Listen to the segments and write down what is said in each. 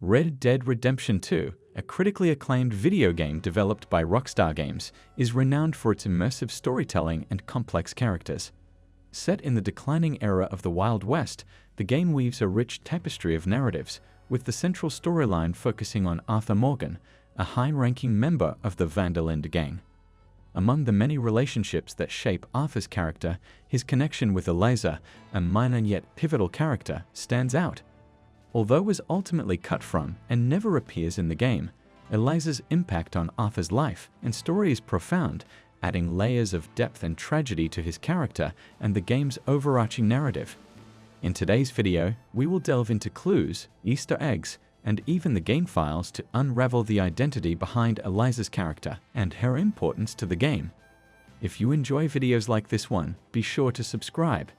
Red Dead Redemption 2, a critically acclaimed video game developed by Rockstar Games, is renowned for its immersive storytelling and complex characters. Set in the declining era of the Wild West, the game weaves a rich tapestry of narratives, with the central storyline focusing on Arthur Morgan, a high-ranking member of the Van der Linde gang. Among the many relationships that shape Arthur's character, his connection with Eliza, a minor yet pivotal character, stands out. Although was ultimately cut from and never appears in the game, Eliza's impact on Arthur's life and story is profound, adding layers of depth and tragedy to his character and the game's overarching narrative. In today's video, we will delve into clues, Easter eggs, and even the game files to unravel the identity behind Eliza's character and her importance to the game. If you enjoy videos like this one, be sure to subscribe.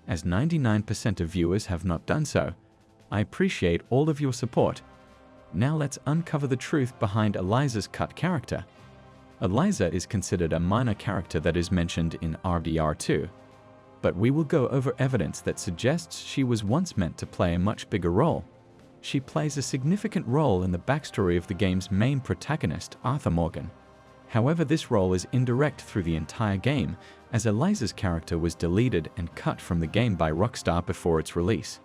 As 99% of viewers have not done so, I appreciate all of your support. Now let's uncover the truth behind Eliza's cut character. Eliza is considered a minor character that is mentioned in RDR2, but we will go over evidence that suggests she was once meant to play a much bigger role. She plays a significant role in the backstory of the game's main protagonist, Arthur Morgan. However, this role is indirect through the entire game, as Eliza's character was deleted and cut from the game by Rockstar before its release.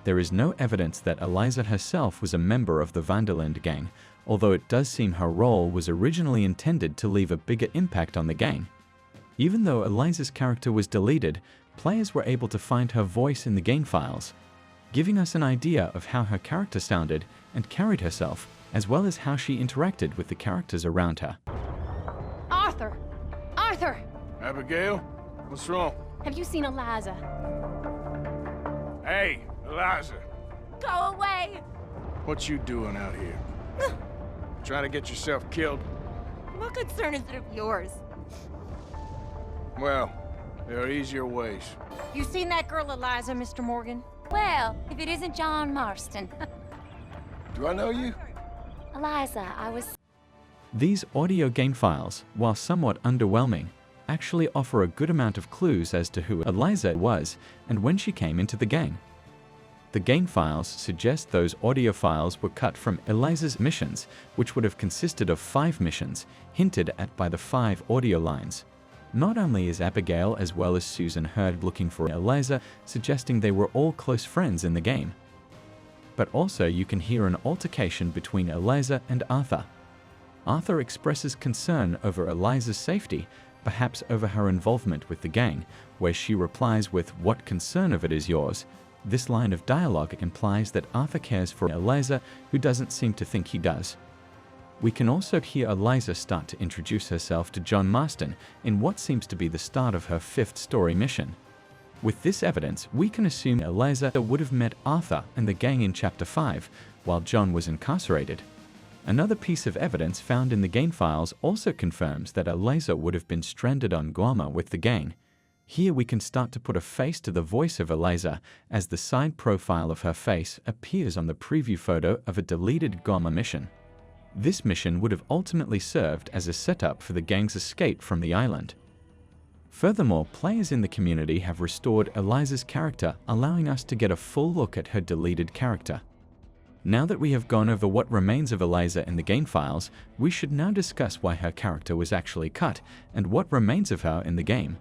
There is no evidence that Eliza herself was a member of the Van der Linde gang, although it does seem her role was originally intended to leave a bigger impact on the gang. Even though Eliza's character was deleted, players were able to find her voice in the game files, giving us an idea of how her character sounded and carried herself, as well as how she interacted with the characters around her. Arthur! Arthur! Abigail? What's wrong? Have you seen Eliza? Hey, Eliza! Go away! What you doing out here? Trying to get yourself killed? What concern is it of yours? Well, there are easier ways. You seen that girl Eliza, Mr. Morgan? Well, if it isn't John Marston. Do I know you? Eliza, I was... These audio game files, while somewhat underwhelming, actually offer a good amount of clues as to who Eliza was and when she came into the gang. The game files suggest those audio files were cut from Eliza's missions, which would have consisted of 5 missions, hinted at by the 5 audio lines. Not only is Abigail as well as Susan heard looking for Eliza, suggesting they were all close friends in the game, but also you can hear an altercation between Eliza and Arthur. Arthur expresses concern over Eliza's safety, perhaps over her involvement with the gang, where she replies with, "What concern of it is yours?" This line of dialogue implies that Arthur cares for Eliza, who doesn't seem to think he does. We can also hear Eliza start to introduce herself to John Marston in what seems to be the start of her 5th story mission. With this evidence, we can assume Eliza would have met Arthur and the gang in Chapter 5, while John was incarcerated. Another piece of evidence found in the game files also confirms that Eliza would have been stranded on Guam with the gang. Here we can start to put a face to the voice of Eliza, as the side profile of her face appears on the preview photo of a deleted Guam mission. This mission would have ultimately served as a setup for the gang's escape from the island. Furthermore, players in the community have restored Eliza's character, allowing us to get a full look at her deleted character. Now that we have gone over what remains of Eliza in the game files, we should now discuss why her character was actually cut and what remains of her in the game.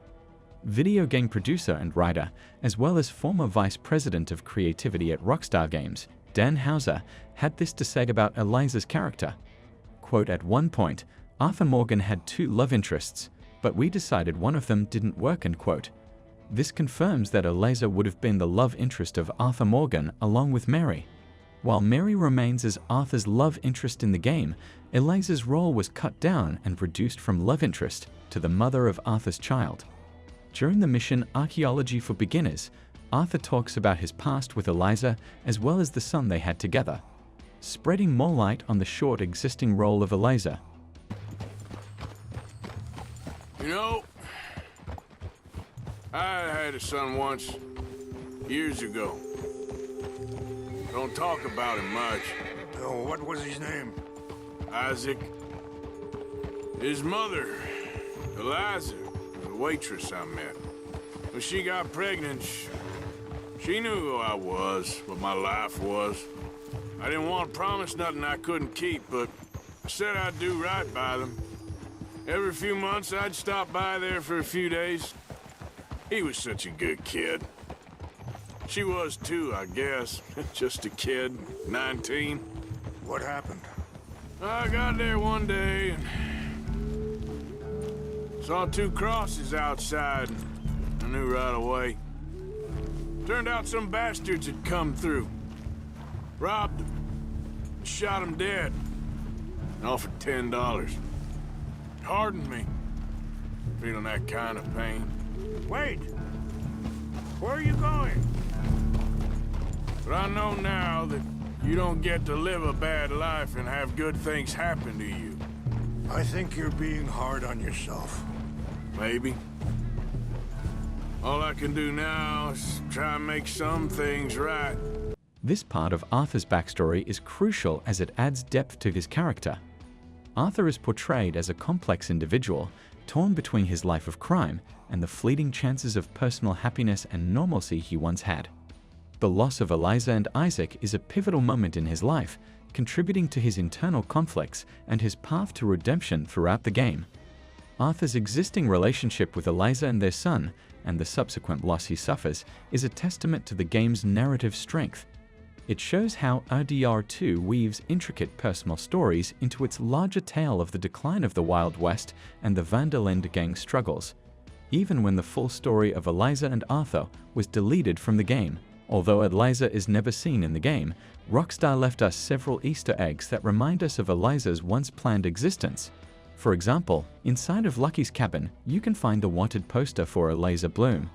Video game producer and writer, as well as former vice president of creativity at Rockstar Games, Dan Houser, had this to say about Eliza's character. Quote, "At one point, Arthur Morgan had 2 love interests, but we decided one of them didn't work," end quote. This confirms that Eliza would have been the love interest of Arthur Morgan along with Mary. While Mary remains as Arthur's love interest in the game, Eliza's role was cut down and reduced from love interest to the mother of Arthur's child. During the mission Archaeology for Beginners, Arthur talks about his past with Eliza as well as the son they had together, spreading more light on the short existing role of Eliza. You know, I had a son once, years ago. Don't talk about him much. Oh, what was his name? Isaac. His mother, Eliza, was a waitress I met. When she got pregnant, she knew who I was, what my life was. I didn't want to promise nothing I couldn't keep, but I said I'd do right by them. Every few months, I'd stop by there for a few days. He was such a good kid. She was too, I guess. Just a kid, 19. What happened? I got there one day and saw two crosses outside. I knew right away. Turned out some bastards had come through. Robbed them. Shot them dead. And offered $10. Hardened me. Feeling that kind of pain. Wait! Where are you going? But I know now that you don't get to live a bad life and have good things happen to you. I think you're being hard on yourself. Maybe. All I can do now is try and make some things right. This part of Arthur's backstory is crucial as it adds depth to his character. Arthur is portrayed as a complex individual, torn between his life of crime and the fleeting chances of personal happiness and normalcy he once had. The loss of Eliza and Isaac is a pivotal moment in his life, contributing to his internal conflicts and his path to redemption throughout the game. Arthur's existing relationship with Eliza and their son, and the subsequent loss he suffers, is a testament to the game's narrative strength. It shows how RDR2 weaves intricate personal stories into its larger tale of the decline of the Wild West and the Van der Linde gang struggles, even when the full story of Eliza and Arthur was deleted from the game. Although Eliza is never seen in the game, Rockstar left us several Easter eggs that remind us of Eliza's once-planned existence. For example, inside of Lucky's cabin, you can find the wanted poster for Eliza Bloom,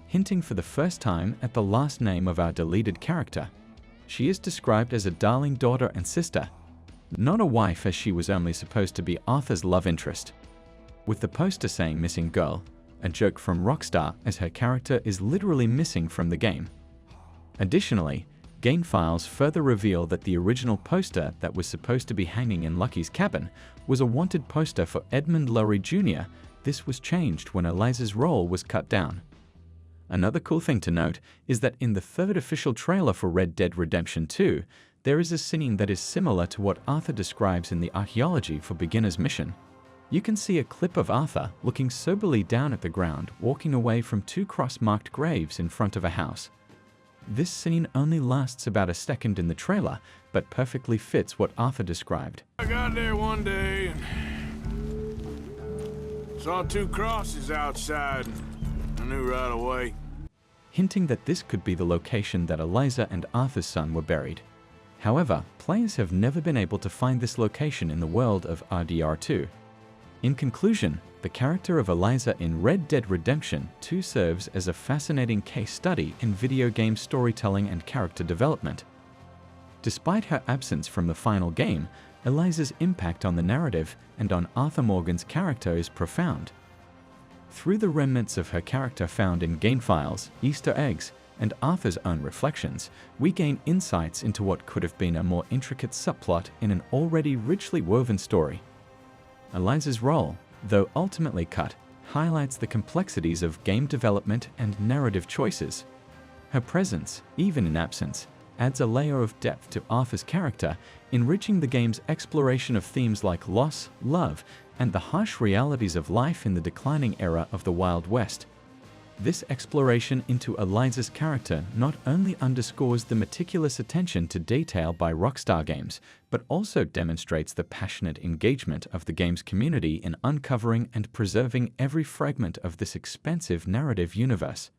hinting for the first time at the last name of our deleted character. She is described as a darling daughter and sister, not a wife, as she was only supposed to be Arthur's love interest. With the poster saying missing girl, a joke from Rockstar as her character is literally missing from the game. Additionally, game files further reveal that the original poster that was supposed to be hanging in Lucky's cabin was a wanted poster for Edmund Lowry Jr. This was changed when Eliza's role was cut down. Another cool thing to note is that in the third official trailer for Red Dead Redemption 2, there is a scene that is similar to what Arthur describes in the Archaeology for Beginners mission. You can see a clip of Arthur looking soberly down at the ground, walking away from two cross-marked graves in front of a house. This scene only lasts about a second in the trailer, but perfectly fits what Arthur described. I got there one day and saw two crosses outside. I knew right away. Hinting that this could be the location that Eliza and Arthur's son were buried. However, players have never been able to find this location in the world of RDR2. In conclusion, the character of Eliza in Red Dead Redemption 2 serves as a fascinating case study in video game storytelling and character development. Despite her absence from the final game, Eliza's impact on the narrative and on Arthur Morgan's character is profound. Through the remnants of her character found in game files, Easter eggs, and Arthur's own reflections, we gain insights into what could have been a more intricate subplot in an already richly woven story. Eliza's role, though ultimately cut, highlights the complexities of game development and narrative choices. Her presence, even in absence, adds a layer of depth to Arthur's character, enriching the game's exploration of themes like loss, love, and the harsh realities of life in the declining era of the Wild West. This exploration into Eliza's character not only underscores the meticulous attention to detail by Rockstar Games, but also demonstrates the passionate engagement of the game's community in uncovering and preserving every fragment of this expansive narrative universe.